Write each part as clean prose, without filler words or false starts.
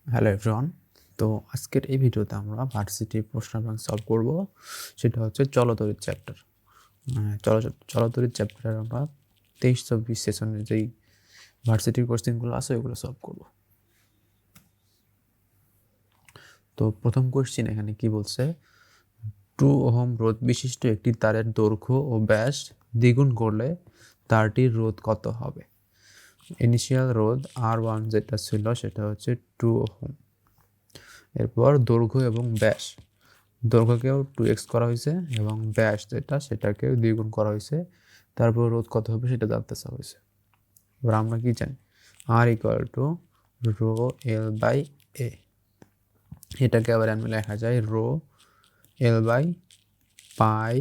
Hello everyone. তো আজকের এই ভিডিওতে আমরা ভার্সিটি প্রশ্ন ব্যাংক সলভ করব। সেটা হচ্ছে চলতরিৎ চ্যাপ্টার। চলতরিৎ চ্যাপ্টারের আমরা 23-24 সেশনের যেই ভার্সিটির কোশ্চেনগুলো আছে ওগুলো সলভ করব। তো প্রথম কোশ্চেন এখানে কি বলছে, 2 ওহম রোধ বিশিষ্ট একটি তারের দৈর্ঘ্য ও ব্যাস দ্বিগুণ করলে তারটির রোধ কত হবে? ইনিশিয়াল রোধ R1 যেটা ছিল সেটা হচ্ছে 2 ওহম। এরপর দৈর্ঘ্য এবং ব্যাস, দৈর্ঘ্যকেও 2x করা হয়েছে এবং ব্যাস যেটা সেটাকেও দ্বিগুণ করা হয়েছে। তারপর রোধ কত হবে সেটা জানতে চাওয়া হয়েছে। এবার আমরা কি জানি, R = rho L by A. এটাকে আবার আমি লেখা যায় rho L by pi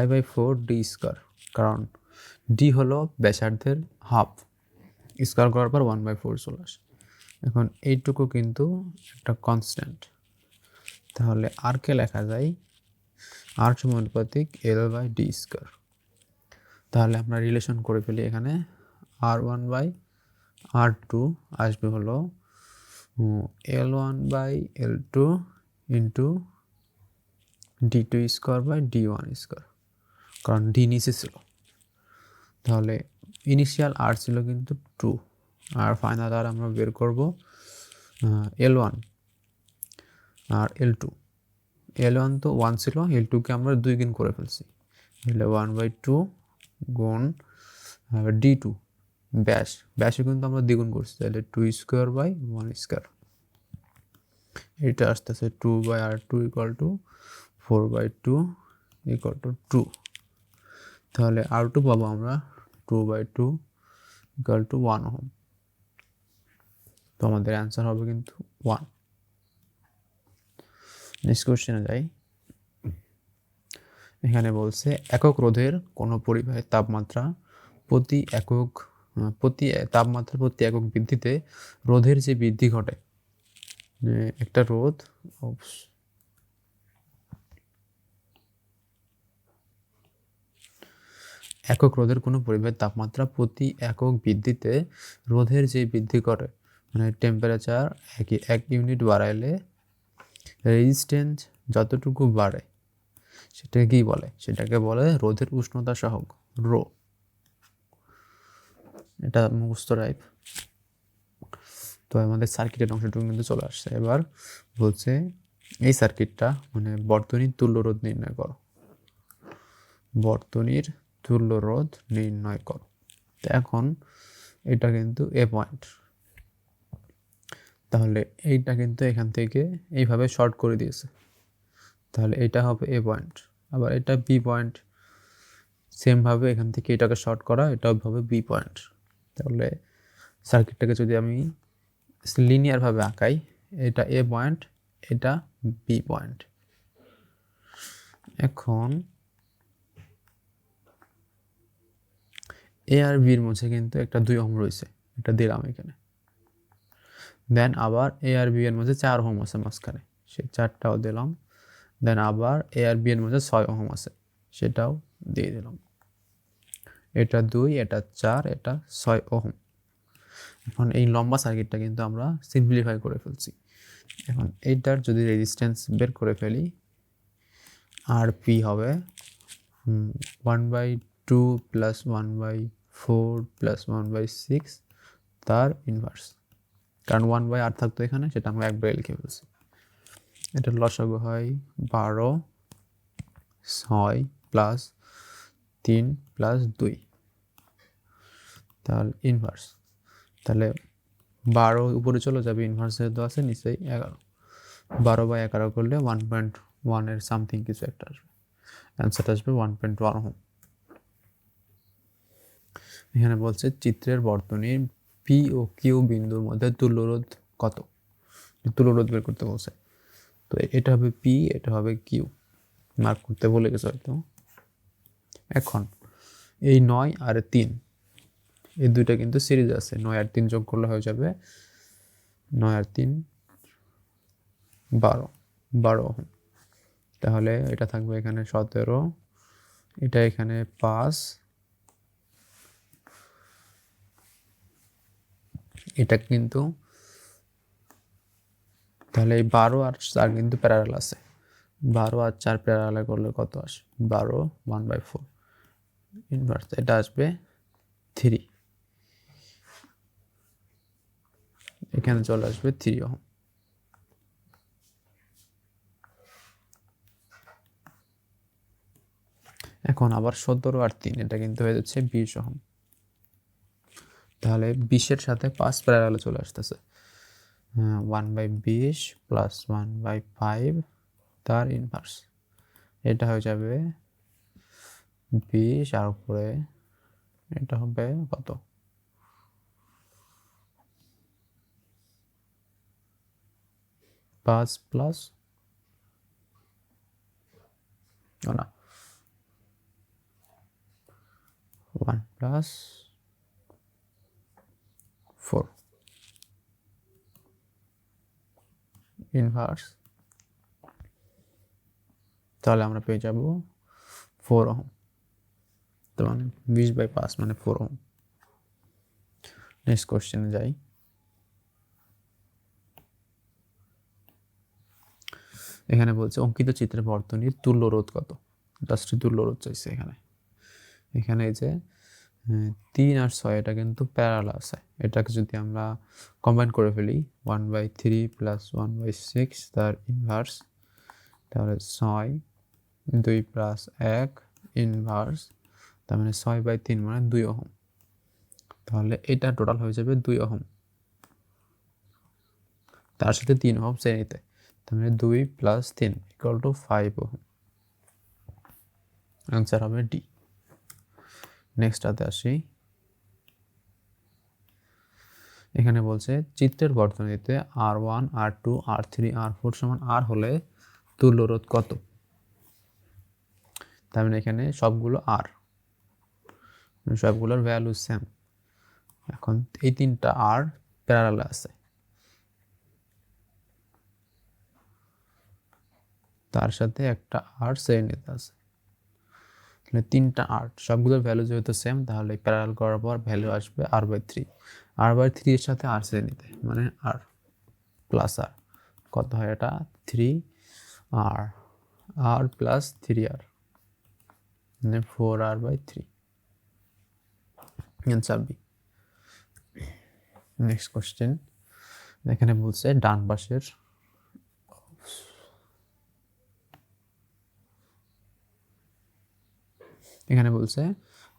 by 4d², কারণ ডি হলো ব্যাসার্ধের হাফ, স্কোয়ার করার পর 1/4 চলে আসে। এখন এইটুকু কিন্তু একটা কনস্ট্যান্ট, তাহলে আরকে লেখা যায় আর সমানুপাতিক L/d²। তাহলে আমরা রিলেশন করে ফেলি, এখানে R1/R2 আসবে হলো L1/L2 ইন্টু d2²/d1², কারণ ডি নিচে ছিল। তাহলে ইনিশিয়াল আর ছিল কিন্তু 2, আর ফাইনাল আর আমরা বের করব L1 আর L2। L1 তো 1 ছিল, L2কে আমরা 2 গুণ করে ফেলছি, তাহলে 1/2 গুণ d2 ব্যাসে কিন্তু আমরা দ্বিগুণ করছি, তাহলে 2²/1²। এটা আসতেছে 2/R2 = 4/2 = 2। তাহলে R2 পাবো আমরা 2/2 = 1 ওহম। তো আমাদের অ্যান্সার হবে কিন্তু 1। নেক্সট কোশ্চেনে যাই। এখানে বলছে একক রোধের কোনো পরিবাহীর তাপমাত্রা প্রতি একক বৃদ্ধিতে রোধের যে বৃদ্ধি ঘটে, একটা রোধ একক রোধের কোনো পরিবাহীর তাপমাত্রা প্রতি একক বৃদ্ধিতে রোধের যে বৃদ্ধি করে, মানে টেম্পারেচার 1 ইউনিট বাড়াইলে রেজিস্ট্যান্স যতটুকু বাড়ে সেটাকে কি বলে? সেটাকে বলে রোধের উষ্ণতা সহগ, রো। এটা মুখস্থ টাইপ। তো আমাদের সার্কিটের অংশটুকু কিন্তু চলে আসছে। এবার বলছে এই সার্কিটটা মানে বর্তনীর তুল্য রোধ নির্ণয় করো। বর্তনীর তুল্য রোধ নির্ণয় করো। এখন এটা কিন্তু এ পয়েন্ট, তাহলে এইটা কিন্তু এখান থেকে এইভাবে শর্ট করে দিয়েছে, তাহলে এটা হবে এ পয়েন্ট। আবার এটা বি পয়েন্ট, সেমভাবে এখান থেকে এটাকে শর্ট করা, এটাও হবে বি পয়েন্ট। তাহলে সার্কিটটাকে যদি আমি লিনিয়ারভাবে আঁকাই, এটা এ পয়েন্ট, এটা বি পয়েন্ট। এখন এ আর বির মধ্যে কিন্তু একটা 2 ওহম রয়েছে, এটা দিলাম এখানে। দেন আবার এ আর বি এর মধ্যে 4 ওহম আছে মাঝখানে, সেই 4টাও দিলাম। দেন আবার এ আর বি এর মধ্যে 6 ওহম আছে, সেটাও দিয়ে দিলাম। এটা 2, এটা 4, এটা 6 ওহম। এখন এই লম্বা সার্কিটটা কিন্তু আমরা সিম্পলিফাই করে ফেলছি। এখন এইটার যদি রেজিস্ট্যান্স বের করে ফেলি, আর পি হবে 1/2 + 1/4 + 1/6 তার ইনভার্স, কারণ 1/r থাকতো এখানে, সেটা আমরা একবারে লিখে ফেলছি। এটার লসাগু হয় 12, 6 + 3 + 2, তাহলে ইনভার্স। তাহলে 12 উপরে চলে যাবে, ইনভার্স যেহেতু আছে নিচেই 11, 12/11 করলে 1.1 এর সামথিং কিছু একটা আসবে, অ্যান্সার আসবে 1.1 ওহম। এখানে বলছে চিত্রের বর্তনীর পি ও কিউ বিন্দুর মধ্যে তুল্যরোধ কত? তুল্যরোধ বের করতে বলছে। তো এটা হবে পি, এটা হবে কিউ, মার্ক করতে বলে গেছে হয়তো। এখন এই 9 আর 3, এই দুইটা কিন্তু সিরিজ আছে, 9 আর 3 যোগ করলে হয়ে যাবে 9 আর 3 12 ওহম। তাহলে এটা থাকবে এখানে 17, এটা এখানে 5, এটা কিন্তু তাহলে এই 12 আর 4 কিন্তু প্যারালাল আছে, 12 আর 4 প্যারালাল করলে কত আসে? 12 1/4 ইনভার্স, এটা আসবে 3, এখানে চলে আসবে 3 ওহম। এখন আবার 17 আর 3 এটা কিন্তু হয়ে যাচ্ছে 20 ওহম। তাহলে 20-এর সাথে 5 প্যারালালে চলে আসতেছে, 1/20 প্লাস 1/5 তার ইনভার্স, এটা হয়ে যাবে 20 আর উপরে এটা হবে কত? 5 প্লাস না 1 প্লাস 4 ইনভার্স, তাহলে আমরা পেয়ে যাব 4 ওহম। তার মানে 20/5 মানে 4 ওহম। নেক্সট কোশ্চেনে যাই। এখানে বলছে অঙ্কিত চিত্রের বর্তনীর তুল্য রোধ কত? জাস্ট তুল্য রোধ চাইছে এখানে। এখানে এই যে 3 আর 6 এটা কিন্তু প্যারালাল আছে, এটাকে যদি আমরা কম্বাইন করে ফেলি 1/3 প্লাস 1/6 তার ইনভার্স, তাহলে 6 2 প্লাস 1 ইনভার্স, তার মানে 6/3 মানে 2 ওহম। তাহলে এটা টোটাল হয়ে যাবে 2 ওহম, তার সাথে 3 ওহম শ্রেণীতে, তার মানে 2 plus 3 equal to 5 ohm. Answer হবে ডি। নেক্সটটাতে আসি। এখানে বলছে চিত্রের বর্তনীতে R1 R2 R3 R4 সমান R হলে তুল্য রোধ কত? তার মানে এখানে সবগুলো R, সবগুলোর ভ্যালু সেম। এখন এই 3টা R প্যারালালে আছে, তার সাথে একটা R শ্রেণীতে আছে, তাহলে 3টা R সবগুলোর ভ্যালু যেহেতু সেম, তাহলে প্যারালাল করার পর ভ্যালু আসবে R/3, R/3 এর সাথে R শ্রেণীতে মানে R প্লাস R, কত হয় এটা? 3R, R প্লাস 3R মানে 4R/3, answer B. Next question. এখানে বলছে ডান পাশের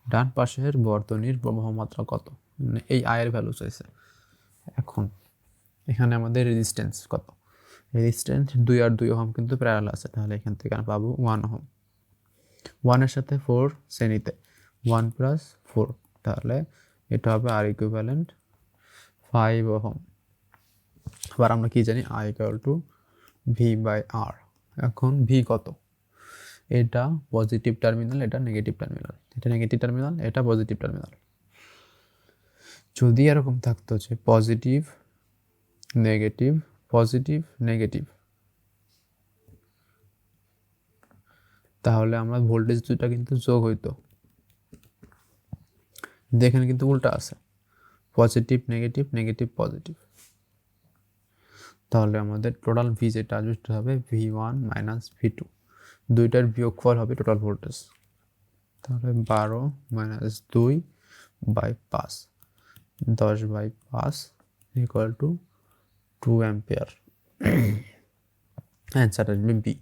ডান পাশের বর্তনীর প্রবাহ মাত্রা কত? মানে এই আয়ের ভ্যালু চাইছে। এখন এখানে আমাদের রেজিস্ট্যান্স কত? রেজিস্ট্যান্স 2 আর 2 ওহম কিন্তু প্যারালাল আছে, তাহলে এখান থেকে আমরা পাবো 1 ওহম। 1 এর সাথে 4 শ্রেণীতে 1 প্লাস 4, তাহলে এটা হবে আর ইকুইভ্যালেন্ট 5 ওহম। আবার আমরা কি জানি? I equal to V/R। এখন ভি কত? এটা পজিটিভ টার্মিনাল, এটা নেগেটিভ টার্মিনাল, এটা নেগেটিভ টার্মিনাল, এটা পজিটিভ টার্মিনাল। যদি এরকম থাকতো যে পজিটিভ নেগেটিভ পজিটিভ নেগেটিভ, তাহলে আমরা ভোল্টেজ দুটা কিন্তু যোগ হইতো, এখানে কিন্তু উল্টা আছে, পজিটিভ নেগেটিভ নেগেটিভ পজিটিভ। তাহলে আমাদের টোটাল ভি যেটা আসবে সেটা হবে V1 মাইনাস V2, দুইটার বিয়োগফল হবে টোটাল ভোল্টেজ। তাহলে 12 minus 2/5, 10/5 equal to 2 ampere. Answer আসবে বি।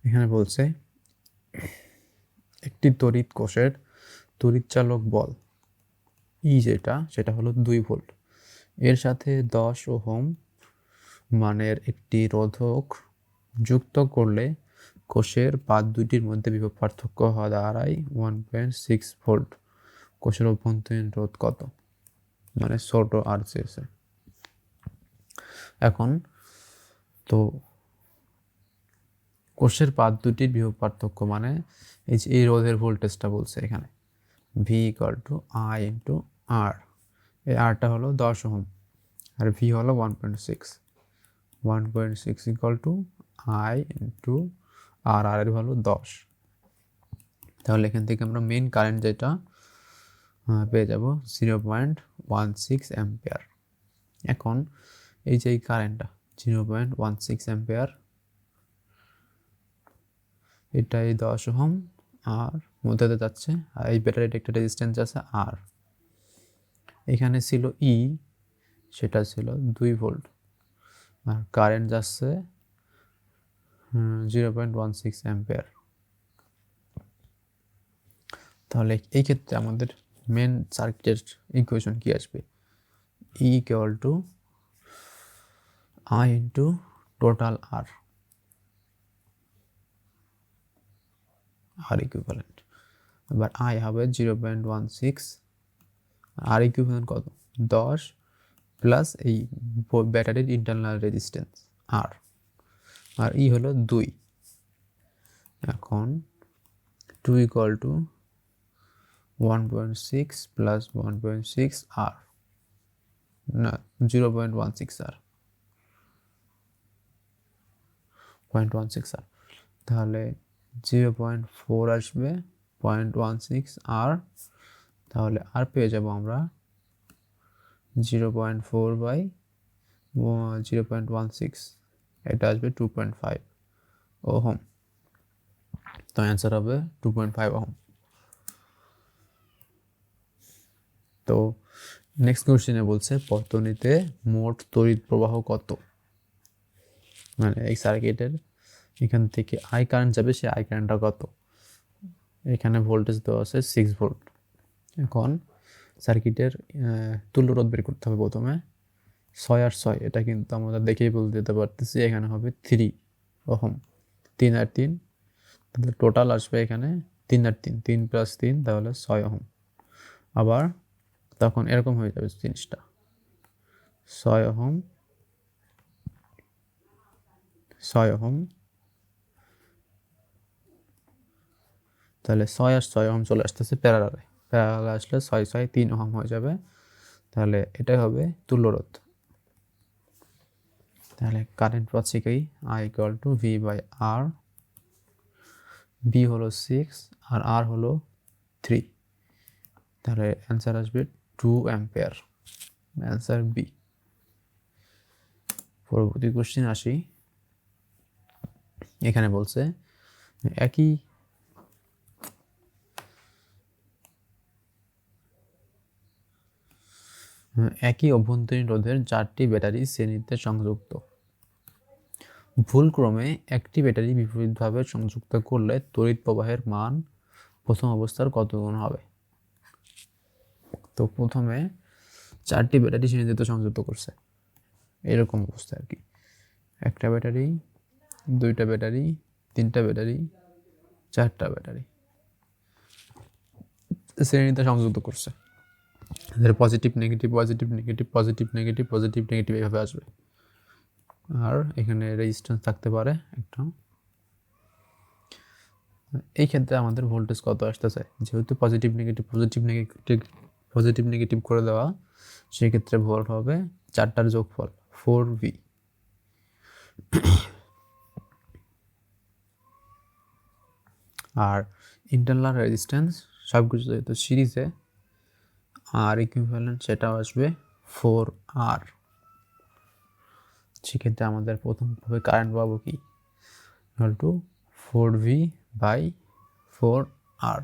এখানে বলছে একটি তড়িৎ কোষের তড়িৎচালক বল সেটা হলো 2 ভোল্ট, এর সাথে 10 ওহম মানের একটি রোধক যুক্ত করলে কোষের পাত দুইটির মধ্যে বিভব পার্থক্য হওয়া দাঁড়ায় 1.6 ভোল্ট। কোষের অভ্যন্তরীণ রোধ কত? মানে ছোট আর চেয়েছে। এখন তো কোষের পাত দুটির বিভব পার্থক্য মানে এই রোধের ভোল্টেজটা বলছে এখানে V equal to I into R, এই আরটা হলো 10 ওহম আর ভি হলো 1.6 equal to I into R, R এর ভ্যালু 10, তাহলে এখান থেকে আমরা মেইন কারেন্ট যেটা পেয়ে যাব 0.16 অ্যাম্পিয়ার। এখন এই যে এই কারেন্টটা 0.16 অ্যাম্পিয়ার, এটাই 10 ওহম আর মধ্যে যাচ্ছে, আর এই ব্যাটারিটা একটা রেজিস্ট্যান্স আছে আর এখানে ছিল ই, সেটা ছিল 2 ভোল্ট আর কারেন্ট যাচ্ছে 0.16 অ্যাম্পিয়ার। তাহলে এই ক্ষেত্রে আমাদের মেন সার্কিটের ইকুয়েশন কি আসবে? E equal to I into total R, R equivalent. এবার আই হবে 0.16, আর ইকুইভ্যালেন্ট কত? 10 প্লাস এই ব্যাটারির ইন্টারনাল রেজিস্ট্যান্স আর, আর ই হলো 2। এখন 2 ইকুয়াল টু 1.6 প্লাস 1.6 আর, না 0.16 আর, 0.16 আর, তাহলে 0.4 আসবে 0.16 আর, তাহলে আর পেয়ে যাব আমরা 0.4 বাই 0.16, এটা আসবে 2.5 ওহম। তো অ্যান্সার হবে 2.5 ওহম। তো নেক্সট কোশ্চেনে বলছে বর্তনীতে মোট তড়িৎ প্রবাহ কত? মানে এই সার্কিটের এখান থেকে আই কারেন্ট যাবে, সে আই কারেন্টটা কত? এখানে ভোল্টেজ দেওয়া আছে 6 ভোল্ট। এখন সার্কিটের তুল্যরোধ বের করতে হবে প্রথমে। 6 আর 6 এটা কিন্তু আমরা দেখেই বলতে দিতে পারতেছি, এখানে হবে 3 ওহম। 3 আর 3, তাহলে টোটাল আসবে এখানে 3 আর 3, 3 প্লাস 3 তাহলে 6 ওহম। আবার তখন এরকম হয়ে যাবে জিনিসটা, 6 ওহম 6 ওহম, তাহলে 6 আর 6 ওহম চলে আসতেছে প্যারালালে, প্যারালালে আসলে 6 6 3 ওহম হয়ে যাবে, তাহলে এটাই হবে তুল্যরোধ। তাহলে কারেন্ট পাচ্ছি কি? I equal to V by R, B হলো 6 আর আর হলো 3, তাহলে অ্যান্সার আসবে 2 অ্যাম্পিয়ার, অ্যান্সার বি। পরবর্তী কোশ্চেন আসি। এখানে বলছে একই অভ্যন্তরীণ রোধের 4টি ব্যাটারি শ্রেণীতে সংযুক্ত। ভুলক্রমে একটি ব্যাটারি বিপরীতভাবে সংযুক্ত করলে তড়িৎ প্রবাহের মান প্রথম অবস্থার কত গুণ হবে? তো প্রথমে 4টি ব্যাটারি শ্রেণীতে সংযুক্ত করছে, এরকম অবস্থা আর কি, একটা ব্যাটারি, 2টা ব্যাটারি, 3টা ব্যাটারি, 4টা ব্যাটারি শ্রেণীতে সংযুক্ত করছে। Positive negative positive negative positive negative positive negative এইভাবে আসবে, আর এখানে রেজিস্ট্যান্স থাকতে পারে একটা। এই ক্ষেত্রে আমাদের ভোল্টেজ কত আসতেছে? যেহেতু positive negative positive negative positive negative করে দেওয়া, সেক্ষেত্রে ভোল্ট হবে 4টার যোগফল 4V। আর ইন্টারনাল রেজিস্ট্যান্স সবকিছু যেহেতু সিরিজে, আর ইকুইভ্যালেন্ট সেটাও আসবে 4R। সেক্ষেত্রে আমাদের প্রথমভাবে কারেন্ট পাবো কি? To 4V by 4R।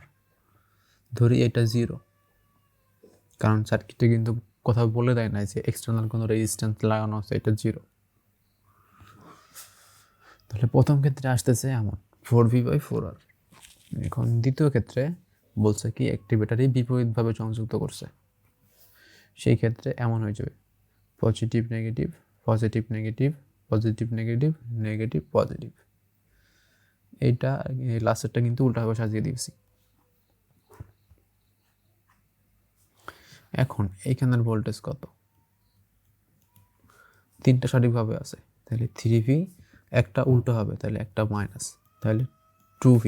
ধরি এটা 0, কারণ সার্কিটে কিন্তু কোথাও বলে দেয় না যে এক্সটার্নাল কোনো রেজিস্ট্যান্স লাগানো আছে, এটা 0। তাহলে প্রথম ক্ষেত্রে আসতেছে এমন 4V বাই 4R। এখন দ্বিতীয় ক্ষেত্রে বলছে কি একটি ব্যাটারি বিপরীতভাবে সংযুক্ত করছে, সেই ক্ষেত্রে এমন হয়ে যাবে positive negative positive negative positive negative negative positive. এইটা লাস্টেরটা কিন্তু উল্টাভাবে সাজিয়ে দিয়েছি। এখন এইখানের ভোল্টেজ কত? 3টা সঠিকভাবে আছে, তাহলে 3V, একটা উল্টো হবে তাহলে একটা মাইনাস, তাহলে 2V।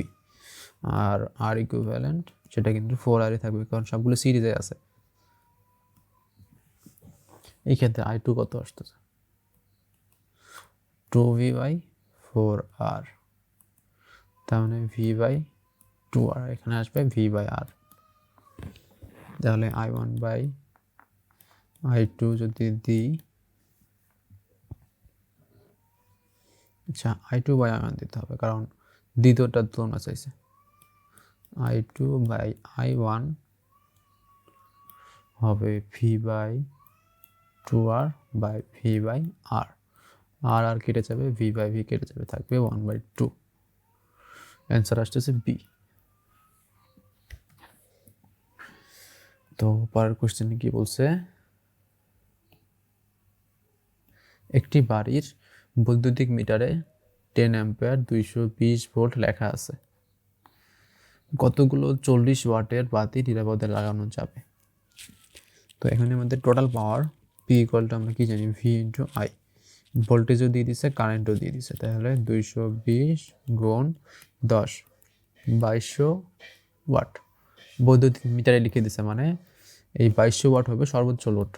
আর আর ইকুইভ্যালেন্ট সেটা কিন্তু 4Rই থাকবে, কারণ সবগুলো সিরিজে আছে। এই ক্ষেত্রে I2 কত আসতেছে? 2V বাই 4R, তার মানে V বাই 2r, এখানে আসবে v/r। তাহলে i1/i2 যদি দিই, আচ্ছা i2/i1 দিতে হবে কারণ দ্বিতীয়টার তুলনা চাইছে। i2/i1 হবে v/2r বাই v/r। আর কেটে যাবে, v/v কেটে যাবে, থাকবে 1/2। অ্যান্সার আসতেছে বি। তো পরের কোশ্চেনে কি বলছে, একটি বাড়ির বৈদ্যুতিক মিটারে 10 অ্যাম্পিয়ার 220 ভোল্ট লেখা আছে, কতগুলো 40 ওয়াটের বাতি নিরাপদে লাগানো যাবে? তো এখানে আমাদের total power P equal two আমরা কি জানি, ভি ইন্টু আই। ভোল্টেজও দিয়ে দিছে, কারেন্টও দিয়ে দিছে, তাহলে 220 গুণ 10, 2200 ওয়াট। বৈদ্যুতিক মিটারে লিখে দিছে, মানে এই 2200 ওয়াট হবে সর্বোচ্চ লোড।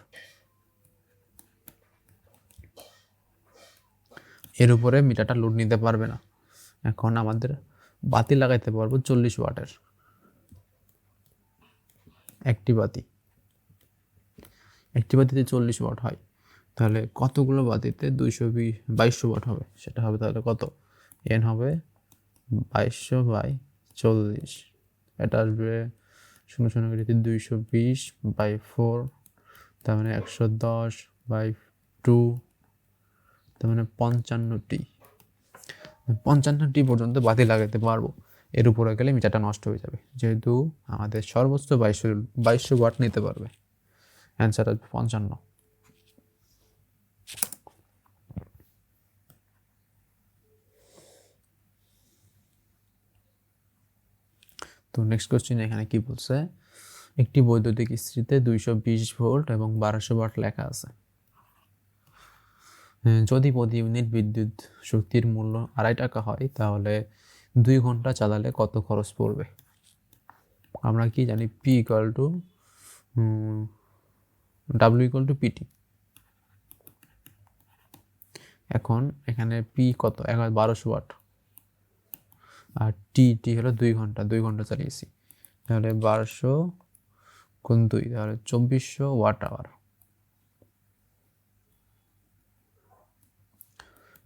এর উপরে মিটারটা লোড নিতে পারবে না। এখন আমাদের বাতি লাগাইতে পারবো 40 ওয়াটের একটি বাতিতে 40 ওয়াট হয়, তাহলে কতগুলো বাতিতে 2200 ওয়াট হবে? সেটা হবে তাহলে কত, এন হবে 2200/40, এটা আসবে 0 কেটে 220/4, তার মানে 110/2, তার মানে 55টি পর্যন্ত বাতি লাগাতে পারবো। এর উপরে গেলে মিটারটা নষ্ট হয়ে যাবে, যেহেতু আমাদের সর্বোচ্চ 2200 ওয়াট নিতে পারবে। অ্যান্সার আসবে 55। তো নেক্সট কোশ্চেন এখানে কি বলছে, একটি বৈদ্যুতিক ইস্ত্রিতে 220 ভোল্ট এবং 1200 ওয়াট লেখা আছে। যদি প্রতি ইউনিট বিদ্যুৎ শক্তির মূল্য 2.5 টাকা হয়, তাহলে 2 ঘন্টা চালালে কত খরচ পড়বে? আমরা কি জানি, P equal to W equal to P T. এখন এখানে পি কত, 1200 ওয়াট, আর টি হলো 2 ঘন্টা চালিয়েছি, তাহলে 1200 গুণ 2, তাহলে 2400 ওয়াট আওয়ার।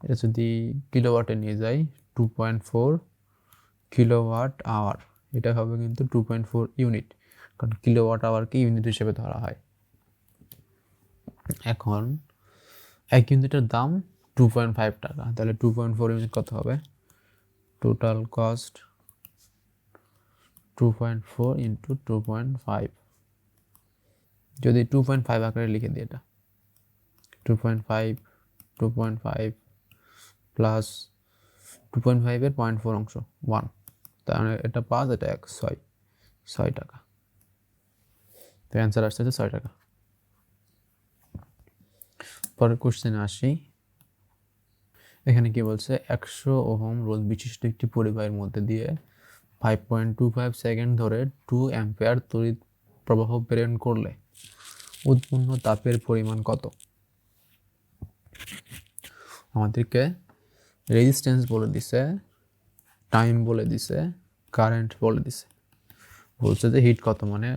এটা যদি কিলোওয়াটে নিয়ে যাই, 2.4 কিলোওয়াট আওয়ার, এটা হবে কিন্তু 2.4 ইউনিট, কারণ কিলোওয়াট আওয়ারকে ইউনিট হিসেবে ধরা হয়। এখন 1 ইউনিটের দাম 2.5 টাকা, তাহলে 2.4 ইউনিট কত হবে? টোটাল কস্ট 2.4 ইন্টু 2.5, যদি 2.5 আকারে লিখে দিই, এটা 2.5 প্লাস 2.5 এর 0.4 অংশ 1, তাহলে এটা 5, এটা 1, 6 টাকা। তো অ্যান্সার আসছে 6 টাকা। পরের কোশ্চেনে আসি, এখানে কি বলছে, 100 ওহম রোধ বিশিষ্ট একটি পরিবাহের মধ্যে দিয়ে 5.25 সেকেন্ড ধরে 2 অ্যাম্পিয়ার তড়িৎ প্রবাহ প্রেরণ করলে উৎপন্ন তাপের পরিমাণ কত? আমাদেরকে রেজিস্ট্যান্স বলে দিছে, টাইম বলে দিছে, কারেন্ট বলে দিছে, বলছে যে হিট কত, মানে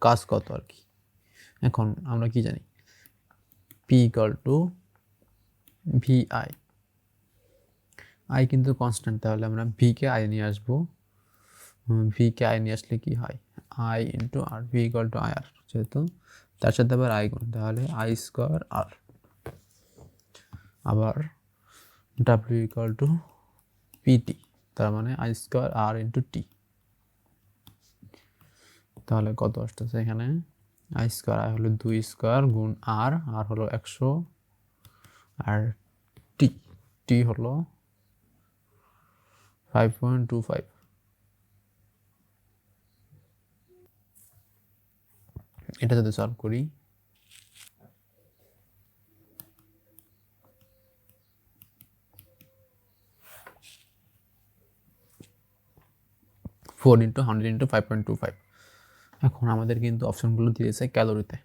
কাজ কত আর কি। এখন আমরা কি জানি, P equal to V I. I কিন্তু কনস্ট্যান্ট, তাহলে আমরা ভিকে আই নিয়ে আসবো। ভিকে আই নিয়ে আসলে কি হয়, I into R, V equal to I R, যেহেতু তার সাথে আবার আই গুণ, তাহলে আই স্কোয়ার আর। আবার ডাব্লিউ ইকুয়াল টু পিটি, তার মানে I square R into T. তাহলে কত আসতেছে এখানে, আই স্কোয়ার, আই হলো 2 স্কোয়ার গুণ আর, আর হলো 100, আর টি হলো 5.25। এটা যদি সলভ করি, 4 ইন্টু 100 ইন্টু 5.25। এখন আমাদের কিন্তু অপশনগুলো দিয়েছে ক্যালোরিতে,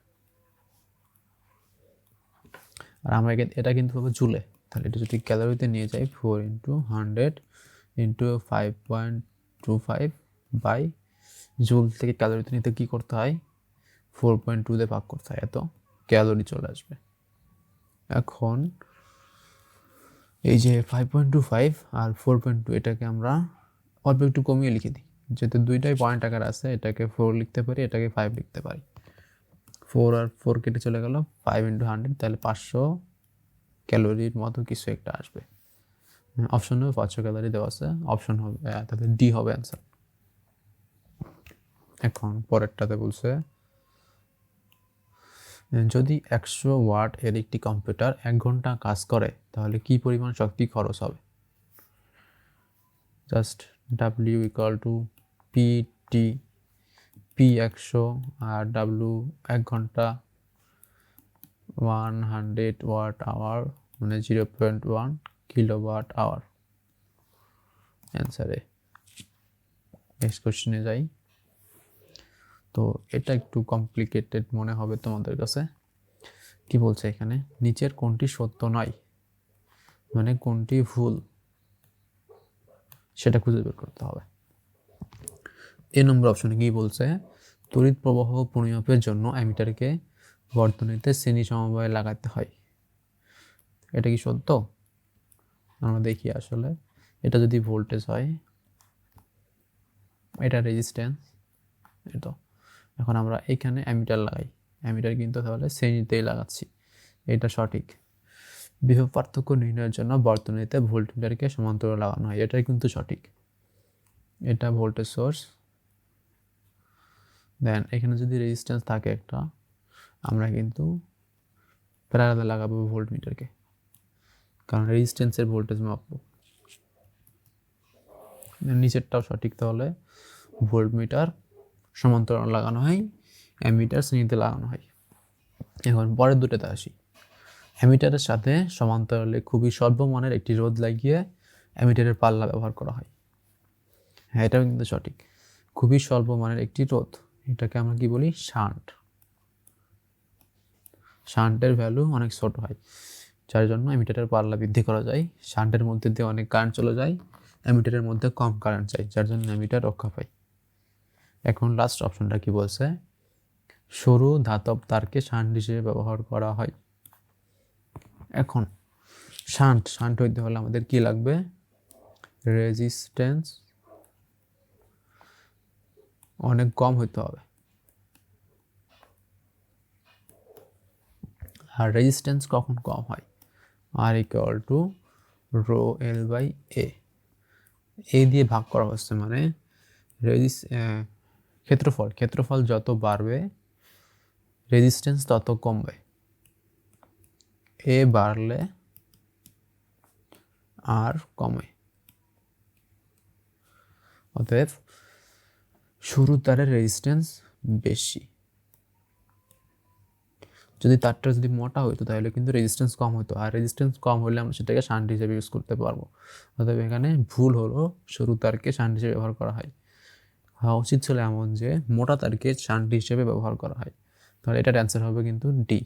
আর আমরা এটা কিন্তু পাবো জুলে, তাহলে এটা যদি ক্যালোরিতে নিয়ে যাই, 4 ইন্টু 100 ইন্টু 5.25 বাই জুল থেকে ক্যালোরিতে নিতে কী করতে হয় 4.2 দিয়ে ভাগ করতে হয়, এত ক্যালোরি চলে আসবে। এখন এই যে 5.25 আর 4.2 এটাকে আমরা অল্প একটু কমিয়ে লিখে দিই, যেহেতু দুইটাই পয়েন্ট আকার আছে, এটাকে 4 লিখতে পারি, এটাকে 5 লিখতে পারি। 4 আর 4 কেটে চলে গেল, 5 × 100, তাহলে 500 ক্যালোরির মতো কিছু একটা আসবে। অপশনে 500 ক্যালোরি দেওয়া আছে, অপশন হবে তাহলে ডি হবে অ্যান্সার। এখন পরেরটাতে বলছে যদি 100 ওয়াট এর একটি কম্পিউটার 1 ঘন্টা কাজ করে তাহলে কি পরিমাণ শক্তি খরচ হবে? Just W equal to P T, P 100 আর ডাব্লিউ 1 ঘন্টা 100 ওয়াট আওয়ার মানে 0.1 কিলোওয়াট আওয়ার। অ্যান্সারে নেক্সট কোশ্চেনে যাই। তো এটা একটু কমপ্লিকেটেড মনে হবে তোমাদের কাছে। কি বলছে এখানে, নিচের কোনটি সত্য নয়, মানে কোনটি ভুল সেটা খুঁজে বের করতে হবে। এ নম্বর অপশনে কি বলছে, তড়িৎ প্রবাহ পরিমাপের জন্য অ্যামিটারকে বর্তনীতে শ্রেণী সমবায়ে লাগাতে হয়। এটা কি সত্য? আমরা দেখি আসলে এটা যদি ভোল্টেজ হয়, এটা রেজিস্ট্যান্স, এটা এখন আমরা এখানে অ্যামিটার লাগাই, অ্যামিটার কিন্তু তাহলে শ্রেণীতেই লাগাচ্ছি, এটা সঠিক। বিভব পার্থক্য নির্ণয়ের জন্য বর্তনীতে ভোল্টমিটারকে সমান্তরাল লাগানো হয়, এটাই কিন্তু সঠিক। এটা ভোল্টেজ সোর্স, দেন এখানে যদি রেজিস্ট্যান্স থাকে একটা, আমরা কিন্তু প্যারালালে লাগাবো ভোল্টমিটারকে, কারণ রেজিস্ট্যান্সের ভোল্টেজ মাপবো। নিচেরটাও সঠিক, তাহলে ভোল্টমিটার সমান্তরাল লাগানো হয়, অ্যামিটার শ্রেণীতে লাগানো হয়। এখন পরের দুটোতে আসি। অ্যামিটারের সাথে সমান্তরালে খুবই স্বল্প মানের একটি রোধ লাগিয়ে অ্যামিটারের পাল্লা ব্যবহার করা হয়। হ্যাঁ, এটাও কিন্তু সঠিক, খুবই স্বল্প মানের একটি রোধ, এটাকে আমরা কি বলি, শান্ট। শান্টের ভ্যালু অনেক ছোট হয়, যার জন্য অ্যামিটারের পাল্লা বৃদ্ধি করা যায়। শান্টের মধ্যে দিয়ে অনেক কারেন্ট চলে যায়, অ্যামিটারের মধ্যে কম কারেন্ট চাই, যার জন্য অ্যামিটার রক্ষা পায়। এখন লাস্ট অপশনটা কি বলছে, সরু ধাতব তারকে শান্ট হিসেবে ব্যবহার করা হয়। এখন শান্ট হইতে হলে আমাদের কি লাগবে, রেজিস্ট্যান্স অনেক কম হইতে হবে, আর রেজিস্ট্যান্স কখন কম হয়, R equal to rho L by A দিয়ে ভাগ করা হচ্ছে, মানে ক্ষেত্রফল যত বাড়বে রেজিস্ট্যান্স তত কমবে, এ বাড়লে আর কমে। অতএব সরু তারের রেজিস্ট্যান্স বেশি, যদি তারটা যদি মোটা হইতো তাহলে কিন্তু রেজিস্ট্যান্স কম হতো, আর রেজিস্ট্যান্স কম হলে আমরা সেটাকে শান্ট হিসেবে ইউজ করতে পারবো। অতএব এখানে ভুল হলো, সরু তারকে শান্ট হিসেবে ব্যবহার করা হয়। হওয়া উচিত ছিল এমন যে মোটা তারকে শান্ট হিসেবে ব্যবহার করা হয়, তাহলে এটার অ্যান্সার হবে কিন্তু ডি।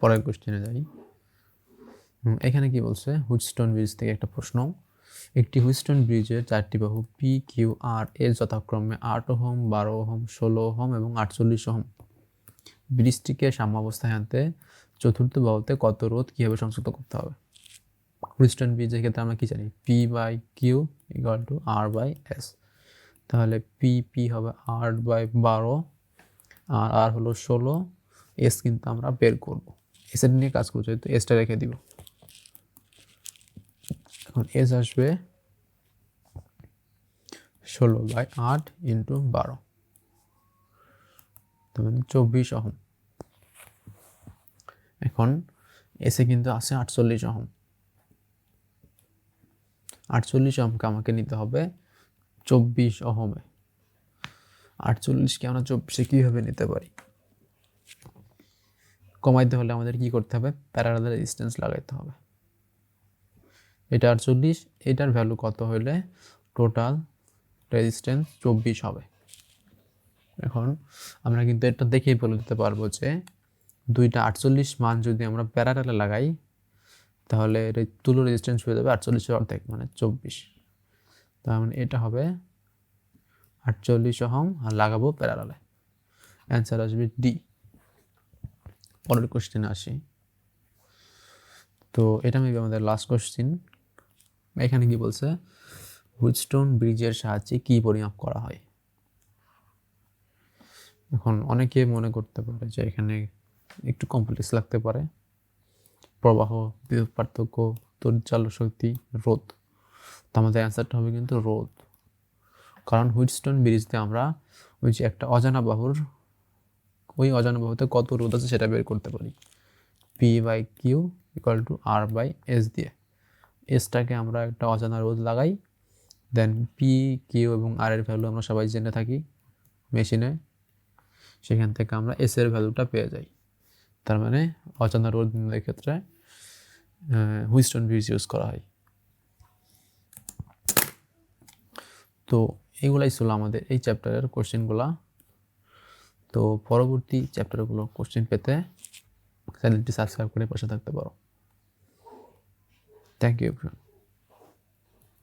পরের কোশ্চেনে যাই। এখানে কি বলছে, হুইটস্টোন ব্রিজ থেকে একটা প্রশ্ন। একটি হুইটস্টোন ব্রিজের 4টি বাহু পি কিউ আর এর যথাক্রমে 8 ওহম, 12 ওহম, 16 ওহম এবং 48 ওহম। ব্রিজটিকে সাম্যাবস্থায় আনতে চতুর্থ বাহুতে কত রোধ কীভাবে সংযুক্ত করতে হবে? হুইটস্টোন ব্রিজের ক্ষেত্রে আমরা কি জানি, P by Q equal to R by S, তাহলে পি হবে 8/12 আর আর হলো 16, এস কিন্তু আমরা বের করবো, এসের নিয়ে কাজ করছে তো এসটা রেখে দিব। এখন এস আসবে 16/8 × 12, তার মানে 24 ওহম। এখন এসে কিন্তু আছে 48 ওহম, 48 ওহমকে আমাকে নিতে হবে 24 ওহমে। 48কে আমরা 24-এ কীভাবে নিতে পারি, কমাইতে হলে আমাদের কি করতে হবে, প্যারালাল রেজিস্ট্যান্স লাগাইতে হবে। এটা 48, এটার ভ্যালু কত হলে টোটাল রেজিস্ট্যান্স 24 হবে। এখন আমরা কিন্তু এটা দেখেই বলে দিতে পারবো যে দুইটা 48 মান যদি আমরা প্যারালালে লাগাই তাহলে তুল্য রেজিস্ট্যান্স হয়ে যাবে 48-এর অর্ধেক মানে 24। তার মানে এটা হবে 48 ওহম আর লাগাবো প্যারালালে। অ্যান্সার আসবে ডি। পরের কোশ্চেনে আসি। তো এটা মেবি আমাদের লাস্ট কোশ্চেন। এখানে কি বলছে, হুইটস্টোন ব্রিজের সাহায্যে কি পরিমাপ করা হয়। এখন অনেকে মনে করতে পারে যে এখানে একটু কমপ্লেক্স লাগতে পারে, প্রবাহ, বিদ্যুৎ পার্থক্য, তড়িৎচালক শক্তি, রোধ। তো আমাদের অ্যান্সারটা হবে কিন্তু রোধ, কারণ হুইটস্টোন ব্রিজ দিয়ে আমরা ওই যে একটা অজানা বাহুর, ওই অজানা বাহুতে কত রোধ আছে সেটা বের করতে পারি, P/Q = R/S দিয়ে। এসটাকে আমরা একটা অজানা রোধ লাগাই, দেন P, Q এবং R এর ভ্যালু আমরা সবাই জেনে থাকি মেশিনে, সেখান থেকে আমরা এস এর ভ্যালুটা পেয়ে যাই। তার মানে অজানা রোধ নির্ণয়ের ক্ষেত্রে হুইটস্টোন ব্রিজ ইউজ করা হয়। তো এগুলাই ছিল আমাদের এই চ্যাপ্টারের কোশ্চেনগুলা। তো পরবর্তী চ্যাপ্টারগুলো কোশ্চেন পেতে চ্যানেলটি সাবস্ক্রাইব করে পাশে থাকতে পারো। Thank you everyone.